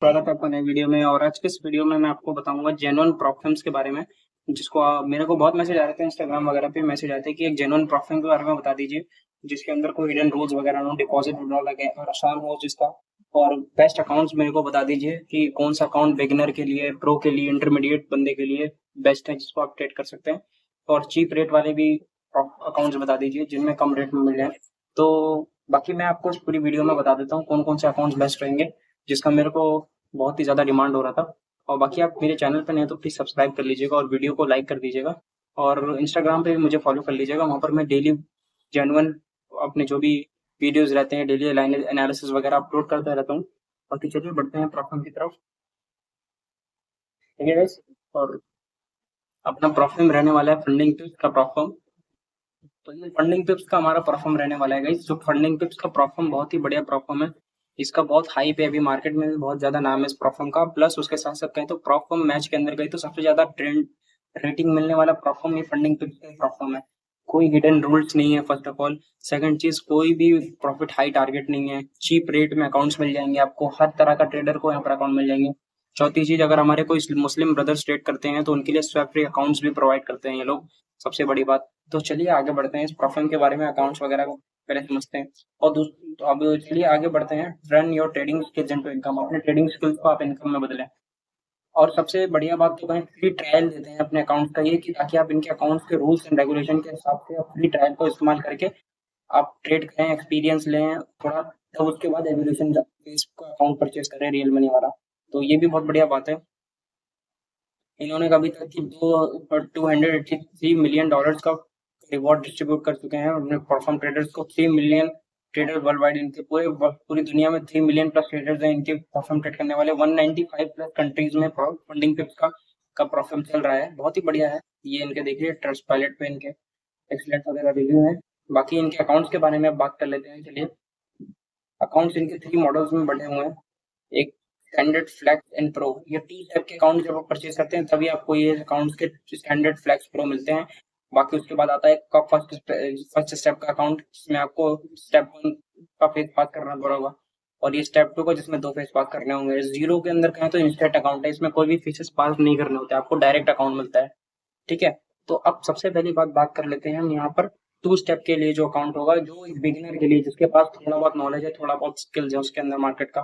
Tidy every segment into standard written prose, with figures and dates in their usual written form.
स्वागत है आपका नए वीडियो में। और आज के इस वीडियो में मैं आपको बताऊंगा जेन्युइन प्रॉप फर्म्स के बारे में, जिसको मेरे को बहुत मैसेज आ रहे थे, इंस्टाग्राम वगैरह पे मैसेज आए थे कि एक जेन्युइन प्रॉप फर्म के बारे में बता दीजिए जिसके अंदर कोई हिडन रूल्स वगैरह ना हो, डिपॉजिट विड्रॉल लगे और आसान हो जिसका। और बेस्ट अकाउंट्स मेरे को बता दीजिए कि कौन सा अकाउंट बिगिनर के लिए, प्रो के लिए, इंटरमीडिएट बंदे के लिए बेस्ट है जिसको आप ट्रेड कर सकते हैं। और चीप रेट वाले भी अकाउंट्स बता दीजिए जिनमें कम रेट में मिल जाए। तो बाकी मैं आपको इस पूरी वीडियो में बता देता हूँ कौन कौन से अकाउंट्स बेस्ट रहेंगे, जिसका मेरे को बहुत ही ज़्यादा डिमांड हो रहा था। और बाकी आप मेरे चैनल पर नए तो प्लीज़ सब्सक्राइब कर लीजिएगा और वीडियो को लाइक कर दीजिएगा। और इंस्टाग्राम पे भी मुझे फॉलो कर लीजिएगा, वहाँ पर मैं डेली जेन्युइन अपने जो भी वीडियोज़ रहते हैं, डेली एनालिसिस वगैरह अपलोड करता रहता हूँ। बाकी चलिए बढ़ते हैं प्रॉब्लम की तरफ। ठीक है गाइस। और अपना प्रॉब्लम रहने वाला है फंडिंग टिप्स का प्रॉब्लम। तो ये फंडिंग टिप्स का हमारा प्रॉब्लम रहने वाला है गाइस। जो फंडिंग टिप्स का प्रॉब्लम बहुत ही बढ़िया प्रॉब्लम है, इसका बहुत हाई पे अभी मार्केट में भी बहुत ज्यादा नाम है इस प्रॉब्लम का। प्लस उसके साथ साथ कहें तो प्रॉब्लम मैच के अंदर गई तो सबसे ज्यादा ट्रेंड रेटिंग मिलने वाला प्रॉब्लम ये फंडिंग टिप्स का प्रॉब्लम है। कोई हिडन रूल्स नहीं है फर्स्ट ऑफ ऑल। सेकंड चीज, कोई भी प्रॉफिट हाई टारगेट नहीं है। चीप रेट में अकाउंट्स मिल जाएंगे आपको, हर तरह का ट्रेडर को यहाँ पर अकाउंट मिल जाएंगे। चौथी चीज, अगर हमारे कोई मुस्लिम ब्रदर्स ट्रेड करते हैं तो उनके लिए स्वैप फ्री अकाउंट्स भी प्रोवाइड करते हैं ये लोग, सबसे बड़ी बात। तो चलिए आगे बढ़ते हैं इस प्रॉब्लम के बारे में, अकाउंट्स वगैरह को पहले समझते हैं। और तो अब चलिए आगे बढ़ते हैं। Run your trading skills into income, अपने ट्रेडिंग स्किल्स को आप इनकम में बदलें। और सबसे बढ़िया बात तो कहीं फ्री ट्रायल देते हैं अपने अकाउंट का ये, कि ताकि आप इनके अकाउंट्स के रूल्स एंड रेगुलेशन के हिसाब से फ्री ट्रायल को इस्तेमाल करके आप ट्रेड करें, एक्सपीरियंस लें थोड़ा, तब उसके बाद एवोल्यूशन इसका अकाउंट परचेज करें रियल मनी वाला। तो ये भी बहुत बढ़िया बात है। इन्होंने अभी तक की $283 मिलियन का रिवॉर्ड डिस्ट्रीब्यूट कर चुके हैं अपने परफॉर्म ट्रेडर्स को। 3 मिलियन ट्रेडर वर्ल्ड वाइड, इनके पूरी दुनिया में 3 मिलियन प्लस ट्रेडर्स हैं इनके परफॉर्म ट्रेड करने वाले। 195 प्लस कंट्रीज में फंडिंग टिप्स का परफॉर्म चल रहा है, बहुत ही बढ़िया है ये। इनके देखिए ट्रस्ट पायलट पे इनके एक्सीलेंट वगैरह रिव्यू है। बाकी इनके अकाउंट्स के बारे में अब बात कर लेते हैं। चलिए, अकाउंट्स इनके 3 मॉडल्स में बने हुए हैं। एक स्टैंडर्ड, फ्लैक्स एंड प्रो। ये 2 टाइप के अकाउंट जब आप परचेज करते हैं तभी आपको ये अकाउंट्स के स्टैंडर्ड, फ्लैक्स, प्रो मिलते हैं। बाकी उसके बाद आता है का फर्स्ट स्टेप का अकाउंट, जिसमें आपको स्टेप 1 का फेस पास करना पड़ेगा और ये स्टेप 2 का जिसमें 2 फेस पास करने होंगे। जीरो के अंदर कहें तो इंस्टेंट अकाउंट है, इसमें कोई भी फीसेस पास नहीं करने होते, आपको डायरेक्ट अकाउंट मिलता है। ठीक है। तो अब सबसे पहली बात कर लेते हैं हम यहाँ पर 2 स्टेप के लिए जो अकाउंट होगा, जो एक बिगिनर के लिए जिसके पास थोड़ा बहुत नॉलेज है, थोड़ा बहुत स्किल्स है उसके अंदर मार्केट का,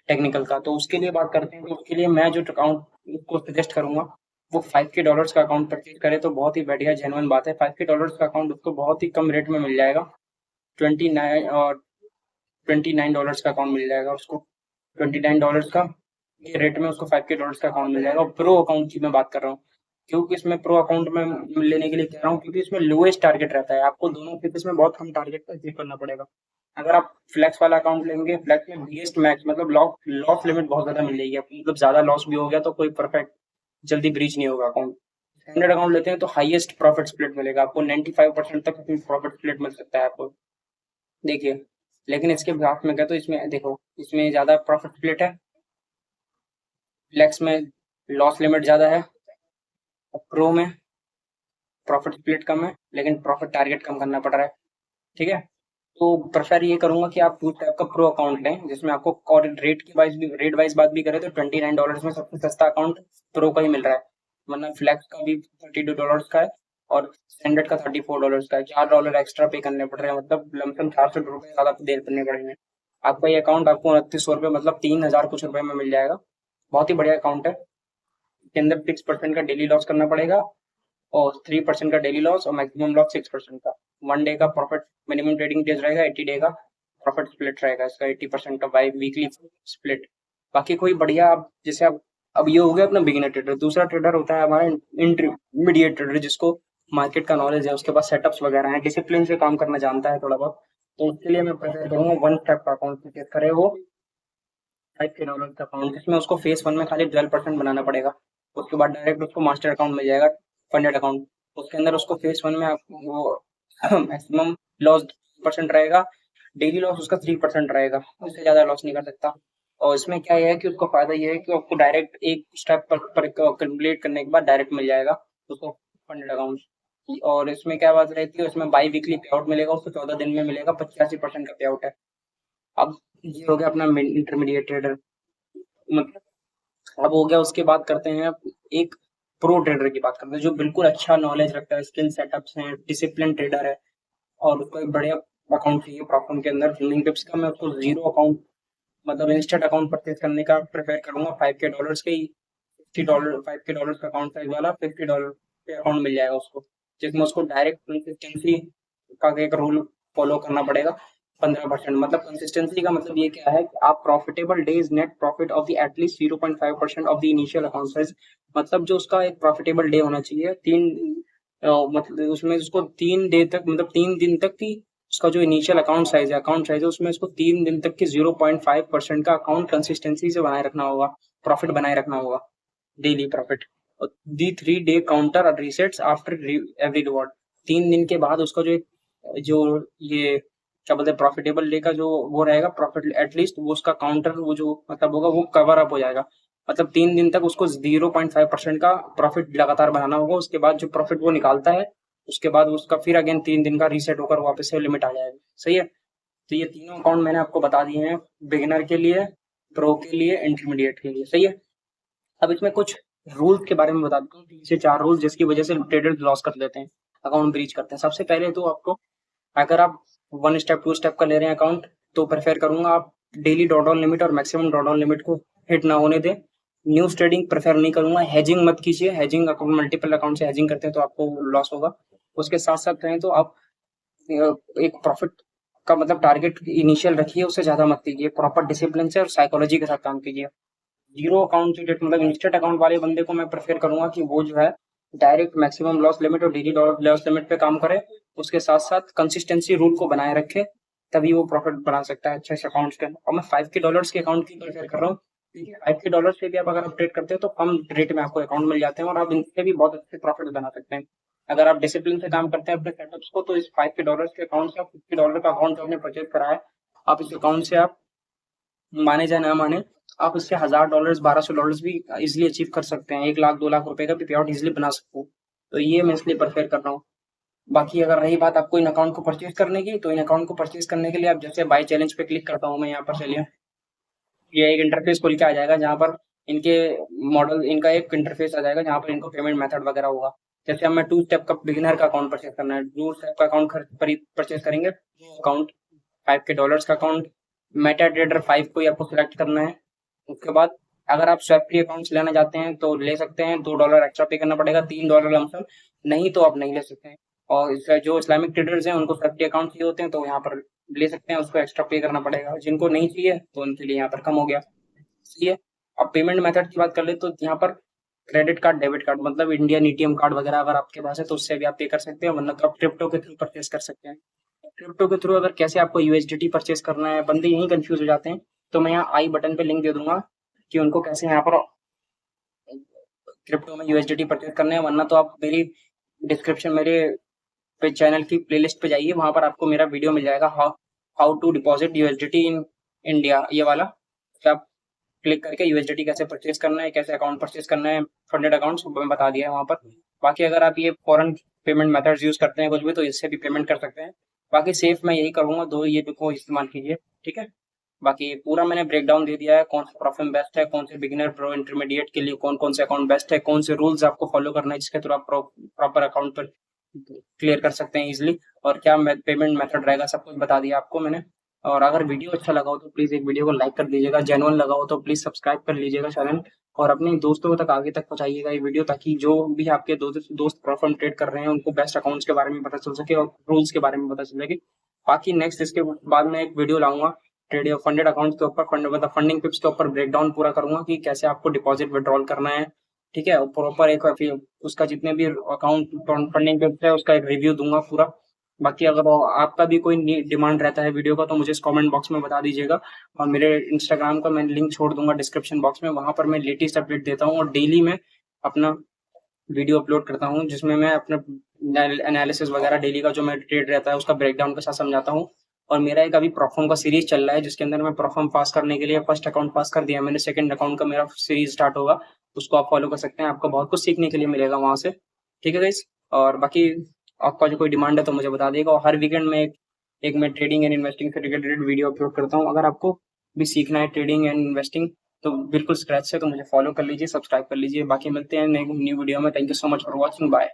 टेक्निकल का। तो उसके लिए बात करते हैं। तो उसके लिए मैं जो अकाउंट को सजेस्ट करूंगा वो $5K का अकाउंट परचेज करे तो बहुत ही बढ़िया जेन्युइन बात है। $5K का अकाउंट उसको बहुत ही कम रेट में मिल जाएगा। 29 का अकाउंट मिल जाएगा उसको। $29 का ये रेट में उसको $5K का अकाउंट मिल जाएगा। और प्रो अकाउंट की मैं बात कर रहा हूँ, क्योंकि इसमें प्रो अकाउंट में लेने के लिए कह रहा हूँ क्योंकि इसमें लोएस्ट टारगेट रहता है। आपको दोनों केसेस में बहुत कम टारगेट का अचीव करना पड़ेगा। अगर आप फ्लैक्स वाला अकाउंट लेंगे, फ्लैक्स में बिगेस्ट मैक्स मतलब लॉस लिमिट बहुत ज्यादा मिल जाएगी आपको, मतलब ज्यादा लॉस भी हो गया तो कोई परफेक्ट जल्दी ब्रीच नहीं होगा अकाउंट। स्टैंडर्ड अकाउंट लेते हैं तो हाईएस्ट प्रॉफिट स्प्लिट मिलेगा आपको, 95% तक प्रॉफिट स्प्लिट मिल सकता है आपको। देखिए, लेकिन इसके साथ में क्या, तो इसमें देखो, इसमें ज्यादा प्रॉफिट स्प्लिट है, फ्लैक्स में लॉस लिमिट ज्यादा है, और प्रो में प्रॉफिट स्प्लिट कम है लेकिन प्रॉफिट टारगेट कम करना पड़ रहा है। ठीक है। तो प्रेफर ये करूंगा कि आप 2 टाइप का प्रो अकाउंट लें, जिसमें आपको और रेट वाइज बात भी करें तो $29 में सबसे सस्ता अकाउंट प्रो का ही मिल रहा है, वरना फ्लैक्स का भी $32 का है और स्टैंडर्ड का $34 का है। $4 एक्स्ट्रा पे करने पड़ रहे हैं, मतलब लमसम ₹400 ज्यादा देर करने पड़ेंगे। आपका ये अकाउंट आपको ₹2900 मतलब 3000 कुछ रुपए में मिल जाएगा। बहुत ही बढ़िया अकाउंट है। इसके अंदर 6% का डेली लॉस करना पड़ेगा और 3% का डेली लॉस और मैक्सिमम लॉस 6% का। 1 डे का प्रॉफिट, मिनिमम ट्रेडिंग डेज रहेगा, 80 डे का प्रॉफिट स्प्लिट रहेगा इसका, 80% का बाई वीकली स्प्लिट। बाकी कोई बढ़िया, आप जैसे आप, अब ये हो गया अपना बिगिनर ट्रेडर। दूसरा ट्रेडर होता है हमारा इंटरमीडिएट ट्रेडर, जिसको मार्केट का नॉलेज है, उसके पास सेटअप्स वगैरह है, डिसिप्लिन से काम करना जानता है थोड़ा बहुत। तो उसके लिए मैं प्रेफर करूंगा 1 स्टेप का अकाउंट परचेज करे वो $5K का अकाउंट, जिसमें उसको फेस 1 में खाली 12% बनाना पड़ेगा। उसके बाद डायरेक्ट उसको मास्टर अकाउंट मिल जाएगा, फंडेड अकाउंट। उसके अंदर उसको फेस 1 में आपको वो मैक्सिमम लॉस 2% रहेगा, डेली लॉस उसका 3% रहेगा, उससे ज्यादा लॉस नहीं कर सकता। और इसमें क्या है कि उसको फायदा ये है कि आपको डायरेक्ट एक स्टेप पर कंप्लीट करने के बाद डायरेक्ट मिल जाएगा उसको फंडेड अकाउंट। और इसमें क्या बात रहती है, उसमें बाई वीकली पे आउट मिलेगा, उसको 14 दिन में मिलेगा, 85% का पे आउट है। अब ये हो गया अपना इंटरमीडिएट ट्रेडर, मतलब अब हो गया, उसके बाद करते हैं एक प्रो ट्रेडर की बात करते हैं जो बिल्कुल अच्छा नॉलेज रखता है, स्किल सेटअप्स हैं, डिसिप्लिन ट्रेडर है और उसको एक बढ़िया अकाउंट चाहिए प्रॉफिट के अंदर फिल्मिंग टिप्स का। मैं उसको जीरो अकाउंट मतलब इंस्टेंट अकाउंट परचेज करने का प्रेफर करूंगा। $5K के ही $50 $5K का अकाउंट साइज वाला $50 पे अकाउंट मिल जाएगा उसको, जिसमें उसको डायरेक्ट कंसिस्टेंसी का एक रूल फॉलो करना पड़ेगा। 15%, मतलब कंसिस्टेंसी का मतलब ये क्या है कि आप profitable days net profit of the at least 0.5% of the initial account size, मतलब जो उसका एक प्रॉफिटेबल डे होना चाहिए मतलब उसमें उसको 3 डे तक, मतलब 3 दिन तक की उसका जो इनिशियल अकाउंट साइज है उसमें उसको 3 दिन तक की 0.5% का अकाउंट कंसिस्टेंसी से बनाए रखना होगा, प्रॉफिट बनाए रखना होगा, daily profit. The 3 day counter resets after every reward. 3 दिन के बाद उसका जो ये क्या बोलते हैं प्रॉफिटेबल डे का जो वो रहेगा प्रॉफिट, एटलीस्ट वो उसका काउंटर वो जो मतलब होगा वो कवर अप हो जाएगा। मतलब 3 दिन तक उसको 0.5% का प्रॉफिट लगातार बनाना होगा। उसके बाद जो प्रॉफिट वो निकालता है उसके बाद उसका फिर अगेन 3 दिन का रीसेट होकर वापस से लिमिट आ जाएगी। सही है। तो ये तीनों अकाउंट मैंने आपको बता दिए हैं, बिगिनर के लिए, प्रो के लिए, इंटरमीडिएट के लिए। सही है। अब इसमें कुछ रूल्स के बारे में बता देता हूँ, 3 से 4 रूल्स जिसकी वजह से ट्रेडर्स लॉस कर लेते हैं, अकाउंट ब्रीच करते हैं। सबसे पहले तो आपको, अगर आप 1 स्टेप 2 स्टेप का ले रहे हैं अकाउंट, तो प्रेफर करूंगा आप डेली ड्रॉडाउन लिमिट और मैक्सिमम ड्रॉडाउन लिमिट को हिट ना होने दें। न्यूज ट्रेडिंग प्रेफर नहीं करूंगा, हेजिंग मत कीजिए। हेजिंग अकाउंट मल्टीपल अकाउंट से हेजिंग करते हैं तो आपको लॉस होगा। उसके साथ साथ कहें तो आप एक प्रॉफिट का मतलब टारगेट इनिशियल रखिए, उससे ज्यादा मत कीजिए। प्रॉपर डिसिप्लिन से और साइकोलॉजी के साथ काम कीजिए। जीरो अकाउंट से मतलब इंस्टेंट अकाउंट वाले बंदे को मैं प्रेफर करूंगा कि वो जो है डायरेक्ट मैक्सिमम लॉस लिमिट और डेली लॉस लिमिट पे काम करे, उसके साथ साथ कंसिस्टेंसी रूल को बनाए रखे, तभी वो प्रॉफिट बना सकता है अच्छे से अकाउंट्स के अंदर। और मैं $5K के अकाउंट की प्रेफर कर रहा हूँ, क्योंकि $5K से भी आप अगर आप ट्रेड करते हो तो कम रेट में आपको अकाउंट मिल जाते हैं और आप इनसे भी बहुत अच्छे प्रॉफिट बना सकते हैं। अगर आप डिसिप्लिन से काम करते हैं अपने सेटअप्स को, तो इस $5K के अकाउंट से, $50 का अकाउंट जो आपने परचेज करा है, आप इस अकाउंट से आप माने या ना माने, आप इससे $1000 $1200 भी इजिली अचीव कर सकते हैं। 1 लाख 2 लाख रुपए का भी पे आउट इजिली बना सकते हैं। तो ये मैं इसलिए प्रेफर कर रहा हूँ। बाकी अगर रही बात आपको इन अकाउंट को परचेज करने की, तो इन अकाउंट को परचेज करने के लिए आप जैसे बाय चैलेंज पे क्लिक करता हूँ मैं यहाँ पर, चलिए ये एक इंटरफेस खुल के आ जाएगा जहाँ पर इनके मॉडल, इनका एक इंटरफेस आ जाएगा जहाँ पर इनको पेमेंट मेथड वगैरह होगा। जैसे हमें 2 स्टेप का बिगिनर का अकाउंट परचेज करना है, 2 स्टेप का अकाउंट परचेज करेंगे, अकाउंट $5K का अकाउंट, मेटा ट्रेडर 5 को ही आपको सिलेक्ट करना है। उसके बाद अगर आप स्वैप फ्री अकाउंट्स लेना चाहते हैं तो ले सकते हैं, $2 एक्स्ट्रा पे करना पड़ेगा, $3 लमसम, नहीं तो आप नहीं ले सकते हैं। और इसका जो इस्लामिक ट्रेडर्स हैं उनको स्वैप फ्री अकाउंट चाहिए होते हैं तो यहाँ पर ले सकते हैं, उसको एक्स्ट्रा पे करना पड़ेगा। जिनको नहीं चाहिए तो उनके लिए यहाँ पर कम हो गया। सही है। अब पेमेंट मेथड की बात कर ले तो यहाँ पर क्रेडिट कार्ड, डेबिट कार्ड, मतलब इंडियन एटीएम कार्ड वगैरह अगर आपके पास है तो उससे भी आप पे कर सकते हैं, वरना तो आप क्रिप्टो के थ्रू परचेज कर सकते हैं। क्रिप्टो के थ्रू अगर कैसे आपको यूएसडीटी परचेज करना है, बंदे यही कंफ्यूज हो जाते हैं, तो मैं यहाँ आई बटन पे लिंक दे दूंगा कि उनको कैसे यहाँ पर क्रिप्टो में यूएसडीटी परचेज करना है। वरना तो आप मेरी डिस्क्रिप्शन, मेरे पे चैनल की प्लेलिस्ट पे जाइए, वहां पर आपको मेरा वीडियो मिल जाएगा, how how to deposit USDT in India, ये वाला। तो आप क्लिक करके यूएसडीटी कैसे परचेज करना है, कैसे अकाउंट परचेज करना है, फंडेड अकाउंट मैं बता दिया है वहां पर। बाकी अगर आप ये फॉरेन पेमेंट मेथड्स यूज करते हैं कुछ भी, तो इससे भी पेमेंट कर सकते हैं। बाकी सेफ मैं यही करूंगा, दो ये को इस्तेमाल कीजिए, ठीक है। बाकी पूरा मैंने ब्रेक डाउन दे दिया है, कौन सा प्रोफाइल बेस्ट है, कौन से बिगिनर, प्रो, इंटरमीडिएट के लिए कौन कौन से अकाउंट बेस्ट है, कौन से रूल्स आपको फॉलो करना है जिसके थ्रू आप प्रॉपर अकाउंट पर क्लियर कर सकते हैं इजिली, और क्या पेमेंट मेथड रहेगा, सब कुछ बता दिया आपको मैंने। और अगर वीडियो अच्छा लगा हो तो प्लीज एक वीडियो को लाइक कर दीजिएगा, जेन्युइन लगा हो तो प्लीज सब्सक्राइब कर लीजिएगा चैनल, और अपने दोस्तों तक आगे तक पहुंचाइएगा ये वीडियो, ताकि जो भी आपके दोस्त प्रॉफिट ट्रेड कर रहे हैं उनको बेस्ट अकाउंट्स के बारे में पता चल सके और रूल्स के बारे में पता चल सके। बाकी नेक्स्ट इसके बाद में एक वीडियो लाऊंगा ट्रेड फंडेड अकाउंट के ऊपर, मतलब फंडिंग टिप्स के ऊपर ब्रेकडाउन पूरा करूंगा कि कैसे आपको डिपॉजिट विड्रॉल करना है, ठीक है। प्रॉपर एक उसका जितने भी अकाउंट फंडिंग टिप्स है उसका एक रिव्यू दूंगा पूरा। बाकी अगर आपका भी कोई डिमांड रहता है वीडियो का तो मुझे कमेंट बॉक्स में बता दीजिएगा, और मेरे इंस्टाग्राम का मैं लिंक छोड़ दूंगा डिस्क्रिप्शन बॉक्स में, वहां पर मैं लेटेस्ट अपडेट देता हूँ और डेली मैं अपना वीडियो अपलोड करता हूँ जिसमें मैं अपना एनालिसिस वगैरह डेली का जो मेरा ट्रेड रहता है उसका ब्रेकडाउन के साथ समझाता हूँ। और मेरा एक अभी परफॉर्म का सीरीज चल रहा है जिसके अंदर मैं परफॉर्म पास करने के लिए फर्स्ट अकाउंट पास कर दिया मैंने, सेकंड अकाउंट का मेरा सीरीज स्टार्ट होगा, उसको आप फॉलो कर सकते हैं, आपको बहुत कुछ सीखने के लिए मिलेगा वहां से, ठीक है गाइस। और बाकी आपका जो कोई डिमांड है तो मुझे बता देगा, और हर वीकेंड में एक मैं ट्रेडिंग एंड इन्वेस्टिंग से रिलेटेड वीडियो अपलोड करता हूँ। अगर आपको भी सीखना है ट्रेडिंग एंड इन्वेस्टिंग तो बिल्कुल स्क्रैच से, तो मुझे फॉलो कर लीजिए, सब्सक्राइब कर लीजिए। बाकी मिलते हैं न्यू वीडियो में। Thank you so much for watching, bye.